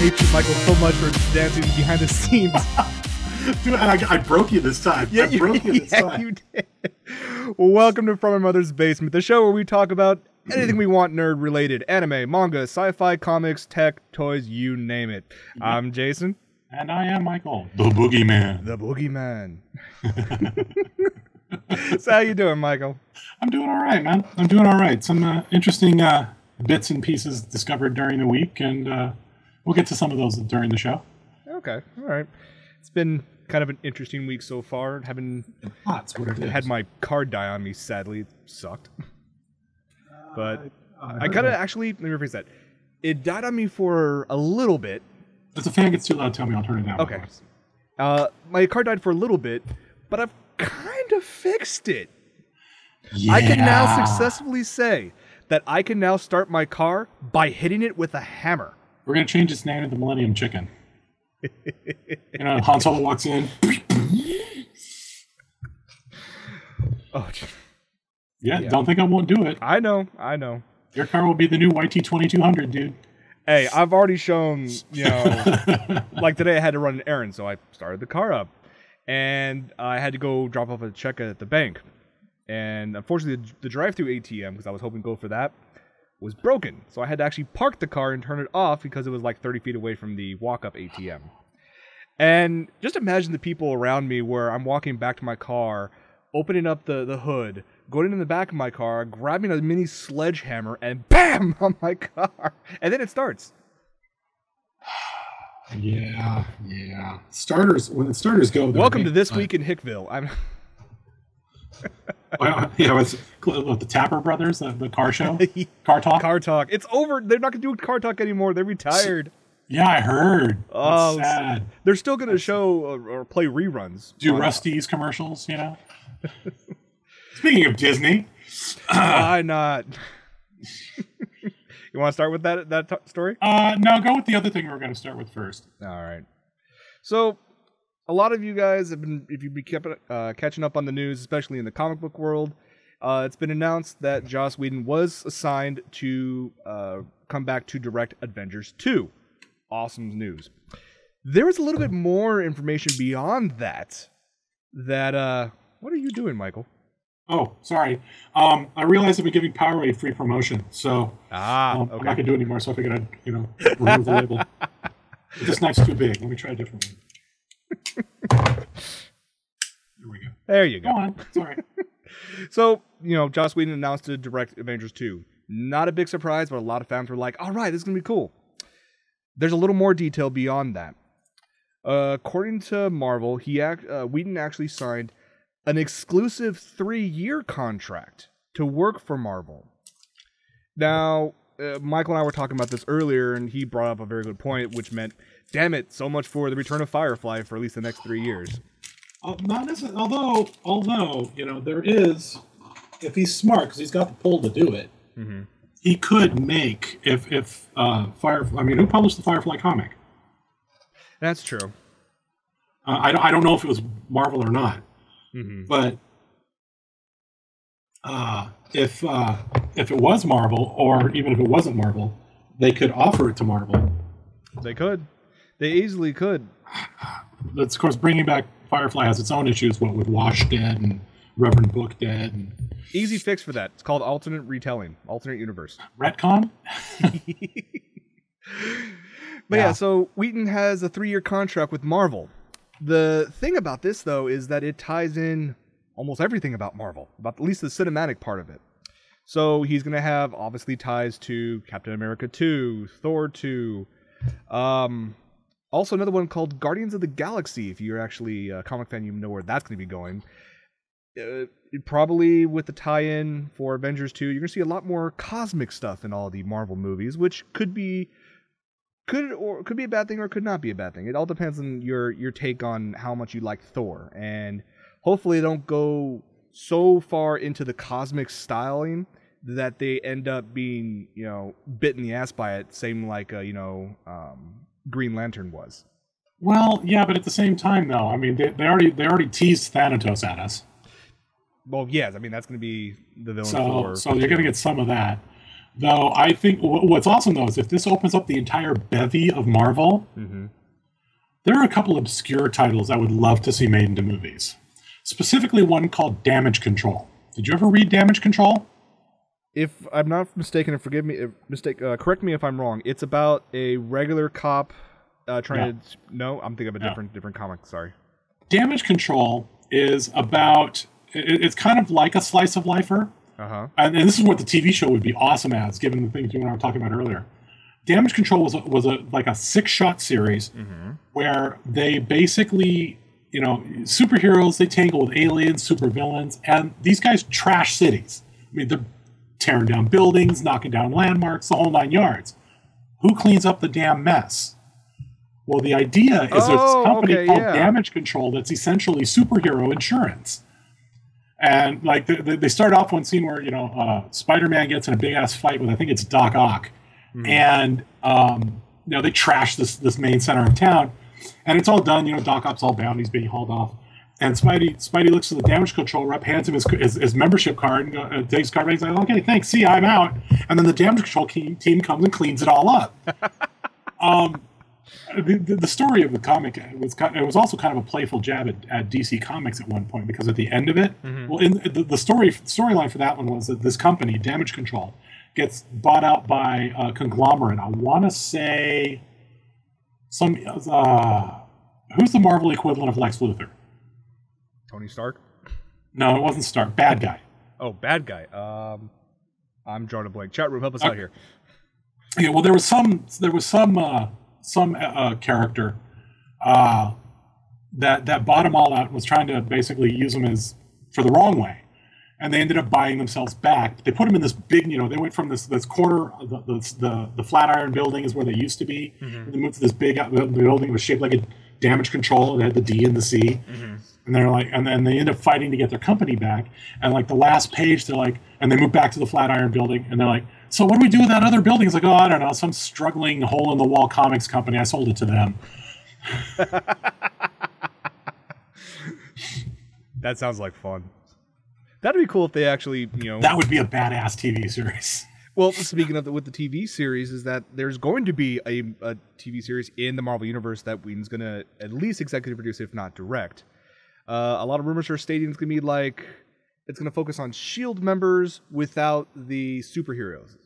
hate you, Michael, so much for dancing behind the scenes. Dude, I broke you this time. Yeah, I broke you this time. You did. Well, welcome to From My Mother's Basement, the show where we talk about anything we want nerd related. Anime, manga, sci-fi, comics, tech, toys, you name it. I'm Jason. And I am Michael. The Boogeyman. The Boogeyman. So how you doing, Michael? I'm doing all right, man. I'm doing all right. Some interesting bits and pieces discovered during the week, and we'll get to some of those during the show. Okay, all right. It's been kind of an interesting week so far. Haven't had my car die on me, sadly. It sucked. But I kind of actually, let me rephrase that. It died on me for a little bit. If the fan gets too loud, tell me, I'll turn it down. Okay. My car died for a little bit, but I've kind of fixed it. Yeah. I can now successfully say that I can now start my car by hitting it with a hammer. We're going to change its name to the Millennium Chicken. You know, Han Solo walks in. Oh, yeah, don't think I won't do it. I know. Your car will be the new YT2200, dude. Hey, I've already shown, like today I had to run an errand, so I started the car up. And I had to go drop off a check at the bank. And unfortunately, the drive-through ATM, because I was hoping to go for that, was broken. So I had to actually park the car and turn it off because it was like 30 feet away from the walk-up ATM. And just imagine the people around me where I'm walking back to my car, opening up the hood, going in the back of my car, grabbing a mini sledgehammer, and BAM! On my car. And then it starts. Yeah. Starters, when the starters go... Welcome to This Week in Hickville. It's the Tapper Brothers, the car show? Car Talk? Car Talk. It's over. They're not going to do Car Talk anymore. They're retired. Yeah, I heard. Oh, that's sad. They're still going to show or play reruns. Do Rusty's commercials, you know? Speaking of Disney. Why not? You want to start with that story? No, go with the other thing we're going to start with first. All right. So, a lot of you guys have been, if you've been catching up on the news, especially in the comic book world, it's been announced that Joss Whedon was assigned to come back to direct Avengers 2. Awesome news. There is a little bit more information beyond that. What are you doing, Michael? Oh, sorry. I realized I've been giving Powerade free promotion, so okay. I'm not going to do it anymore, so I figured I'd, remove the label. This knife's too big. Let me try a different one. There we go. There you go. Go on. Sorry. So, Joss Whedon announced to direct Avengers 2. Not a big surprise, but a lot of fans were like, all right, this is going to be cool. There's a little more detail beyond that. According to Marvel, Whedon actually signed an exclusive 3-year contract to work for Marvel. Now, Michael and I were talking about this earlier, and he brought up a very good point, which meant, damn it, so much for the return of Firefly for at least the next 3 years. Not necessarily, although, there is, if he's smart, because he's got the pull to do it, he could make, if Firefly, who published the Firefly comic? That's true. I don't know if it was Marvel or not. But if it was Marvel, or even if it wasn't Marvel, they could offer it to Marvel. They could. They easily could. That's, of course, bringing back Firefly has its own issues, with Wash dead and Reverend Book dead. And... Easy fix for that. It's called alternate retelling, alternate universe. Retcon? But yeah, so Whedon has a 3-year contract with Marvel. The thing about this, though, is that it ties in almost everything about Marvel, about at least the cinematic part of it. So he's going to have, obviously, ties to Captain America 2, Thor 2, also another one called Guardians of the Galaxy. If you're actually a comic fan, you know where that's going to be going. Probably with the tie-in for Avengers 2, you're going to see a lot more cosmic stuff in all the Marvel movies, which could be a bad thing or could not be a bad thing. It all depends on your take on how much you like Thor, and hopefully they don't go so far into the cosmic styling that they end up being bit in the ass by it, same like Green Lantern was. Well, yeah, but at the same time, though, they already teased Thanatos at us. Well, yes, that's going to be the villain. So you're going to get some of that. Though I think what's awesome, though, is if this opens up the entire bevy of Marvel, there are a couple obscure titles I would love to see made into movies. Specifically one called Damage Control. Did you ever read Damage Control? If I'm not mistaken, and forgive me, correct me if I'm wrong. It's about a regular cop trying to. No, I'm thinking of a different comic. Sorry. Damage Control is about. It's kind of like a slice of lifer, and this is what the TV show would be awesome as, given the things you and I were talking about earlier. Damage Control was like a 6-shot series where they basically, superheroes, they tangle with aliens, supervillains, and these guys trash cities. I mean, they're tearing down buildings, knocking down landmarks, the whole 9 yards. Who cleans up the damn mess? Well, the idea is there's this company called Damage Control that's essentially superhero insurance. And like they start off one scene where Spider-Man gets in a big ass fight with, I think it's Doc Ock, and they trash this main center of town, and it's all done. Doc Ock's all bound, he's being hauled off, and Spidey looks to the Damage Control rep, hands him his membership card, and takes his card, and he's like, okay, thanks, see, I'm out. And then the Damage Control team comes and cleans it all up. The story of the comic was also kind of a playful jab at DC Comics at one point, because at the end of it, well, in the storyline for that one was that this company, Damage Control, gets bought out by a conglomerate. I want to say who's the Marvel equivalent of Lex Luthor? Tony Stark? No, it wasn't Stark. Bad guy. Oh, bad guy. I'm drawing a blank. Chat room, help us out here. Yeah, well, there was some character that bought them all out and was trying to basically use them as for the wrong way, and they ended up buying themselves back. They put them in this big, they went from this corner, the Flatiron Building is where they used to be. And they moved to this big building that was shaped like a Damage Control. It had the D and the C, and they're like, and then they end up fighting to get their company back. And like the last page, they're like, and they move back to the Flatiron Building, and they're like, so what do we do with that other building? It's like, I don't know, some struggling hole-in-the-wall comics company. I sold it to them. That sounds like fun. That'd be cool if they actually, That would be a badass TV series. Well, speaking of with the TV series, is that there's going to be a TV series in the Marvel Universe that Whedon's going to at least executive produce, if not direct. A lot of rumors are stating it's going to be like, it's going to focus on S.H.I.E.L.D. members without the superheroes.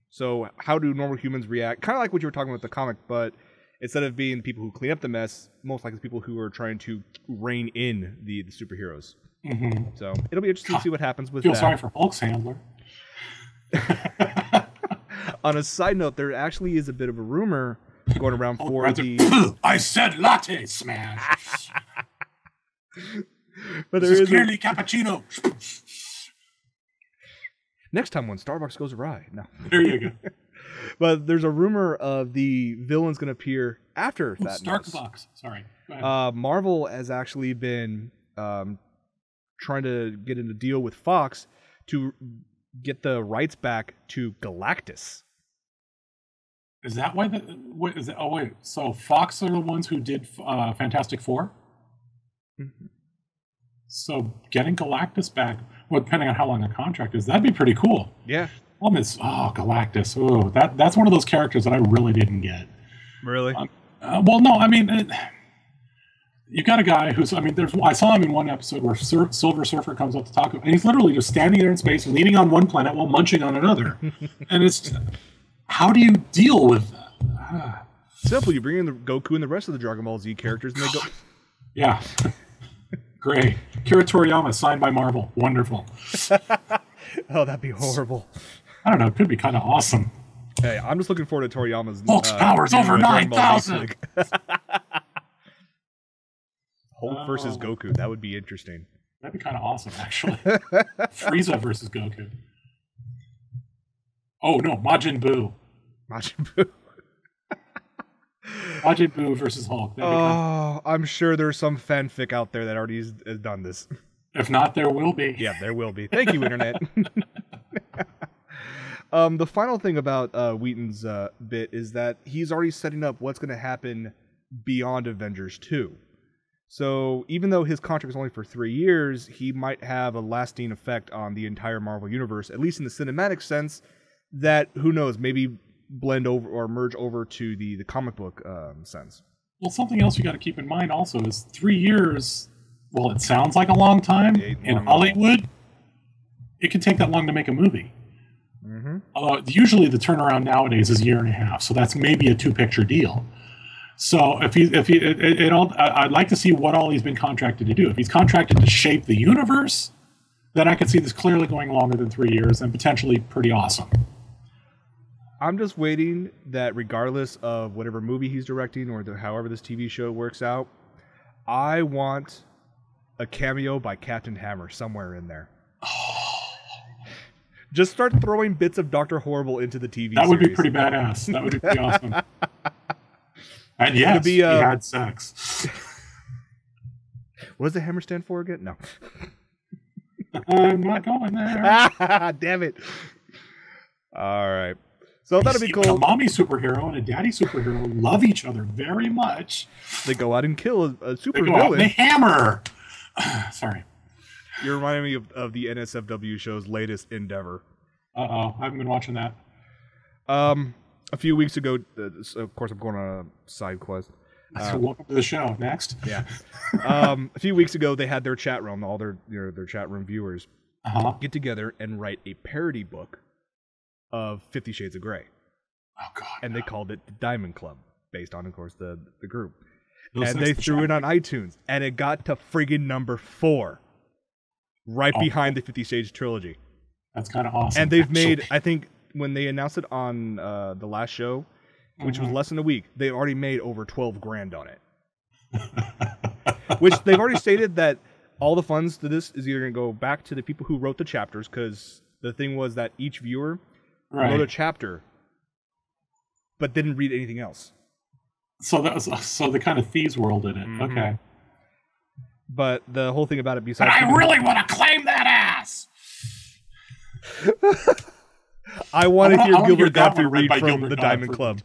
So how do normal humans react? Kind of like what you were talking about with the comic, but instead of being people who clean up the mess, most likely people who are trying to rein in the superheroes. So it'll be interesting to see what happens with that. Feel sorry for Hulk's handler. On a side note, there actually is a bit of a rumor going around for the... I said latte smash! But this is clearly cappuccino. Next time when Starbucks goes awry. No. There you go. But there's a rumor of the villain's going to appear after that. Starbucks. Sorry. Go ahead. Marvel has actually been trying to get in a deal with Fox to get the rights back to Galactus. Is that why? What is it? Oh wait. So Fox are the ones who did Fantastic Four. So getting Galactus back, well, depending on how long the contract is, that'd be pretty cool. Yeah. Galactus. Oh, that's one of those characters that I really didn't get. Really? Well, no. I mean, you got a guy who's. I mean, I saw him in one episode where Silver Surfer comes up to talk, and he's literally just standing there in space, leaning on one planet while munching on another. And it's, how do you deal with that? Simple. You bring in the Goku and the rest of the Dragon Ball Z characters, and they go. Yeah. Great. Kira Toriyama, signed by Marvel. Wonderful. Oh, that'd be horrible. I don't know. It could be kind of awesome. Hey, I'm just looking forward to Toriyama's... Hulk's power's over 9,000! Hulk versus Goku. That would be interesting. That'd be kind of awesome, actually. Frieza versus Goku. Oh, no. Majin Buu. Majin Buu. Majin Buu versus Hulk. I'm sure there's some fanfic out there that already has done this. If not, there will be. Yeah, there will be. Thank you, Internet. The final thing about Whedon's bit is that he's already setting up what's going to happen beyond Avengers 2. So even though his contract is only for 3 years, he might have a lasting effect on the entire Marvel Universe, at least in the cinematic sense, that, who knows, maybe blend over or merge over to the comic book sense. Well, something else you got to keep in mind also is 3 years. Well, it sounds like a long time in Hollywood. It can take that long to make a movie. Usually, the turnaround nowadays is 1.5 years, so that's maybe a 2-picture deal. So I'd like to see what all he's been contracted to do. If he's contracted to shape the universe, then I could see this clearly going longer than 3 years and potentially pretty awesome. I'm just waiting that regardless of whatever movie he's directing or however this TV show works out, I want a cameo by Captain Hammer somewhere in there. Just start throwing bits of Dr. Horrible into the TV That would series. be pretty badass. That would be pretty awesome. And yes, he had sex. What does the hammer stand for again? No. I'm not going there. Damn it. All right. So that'll be cool. When a mommy superhero and a daddy superhero love each other very much. They go out and kill a super They go out villain. and they hammer. Sorry. You're reminding me of the NSFW show's latest endeavor. I haven't been watching that. A few weeks ago, of course, I'm going on a side quest. So welcome to the show. Next. Yeah. A few weeks ago, they had their chat room, all their chat room viewers get together and write a parody book of 50 Shades of Grey. Oh, God. And they called it the Diamond Club, based on, of course, the group. And they threw it on iTunes, and it got to friggin' number 4, right behind the 50 Shades trilogy. That's kind of awesome. And they've made, I think, when they announced it on the last show, which was less than a week, they already made over $12,000 on it. Which they've already stated that all the funds to this is either going to go back to the people who wrote the chapters, because the thing was that each viewer wrote a chapter, but didn't read anything else. So that was the kind of Thieves World in it. Okay. But the whole thing about it, besides, I really want to claim that ass. I want to hear Gilbert Gottfried read from the Diamond Club.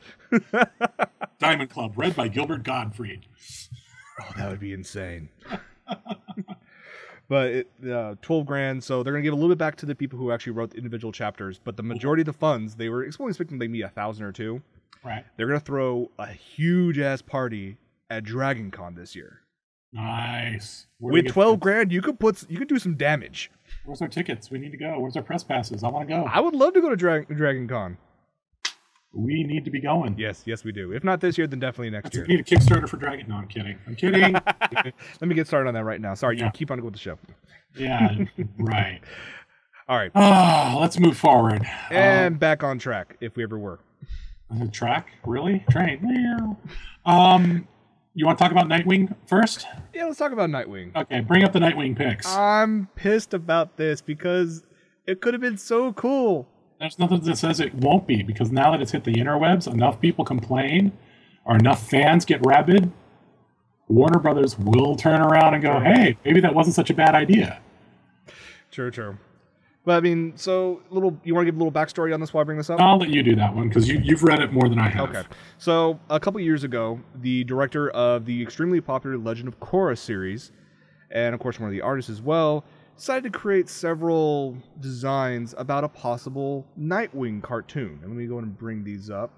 Diamond Club, read by Gilbert Gottfried. Oh, that would be insane. But $12,000, so they're gonna give a little bit back to the people who actually wrote the individual chapters. But the majority of the funds, they were only expecting maybe 1,000 or 2. Right. They're gonna throw a huge ass party at Dragon Con this year. Nice. With $12,000, you could do some damage. Where's our tickets? We need to go. Where's our press passes? I want to go. I would love to go to Dragon Con. We need to be going. Yes, we do. If not this year, then definitely next year. We need a Kickstarter for Dragon. No, I'm kidding. Let me get started on that right now. Sorry, you keep on going with the show. Yeah, right. All right. Let's move forward. And back on track, if we ever were. Track? Really? Train. You want to talk about Nightwing first? Yeah, let's talk about Nightwing. Okay, bring up the Nightwing picks. I'm pissed about this because it could have been so cool. There's nothing that says it won't be, because now that it's hit the interwebs, enough people complain, or enough fans get rabid, Warner Brothers will turn around and go, hey, maybe that wasn't such a bad idea. True. But I mean, so you want to give a little backstory on this while I bring this up? I'll let you do that one, because you've read it more than I have. Okay. So a couple years ago, the director of the extremely popular Legend of Korra series, and of course one of the artists as well, decided to create several designs about a possible Nightwing cartoon. And let me go and bring these up.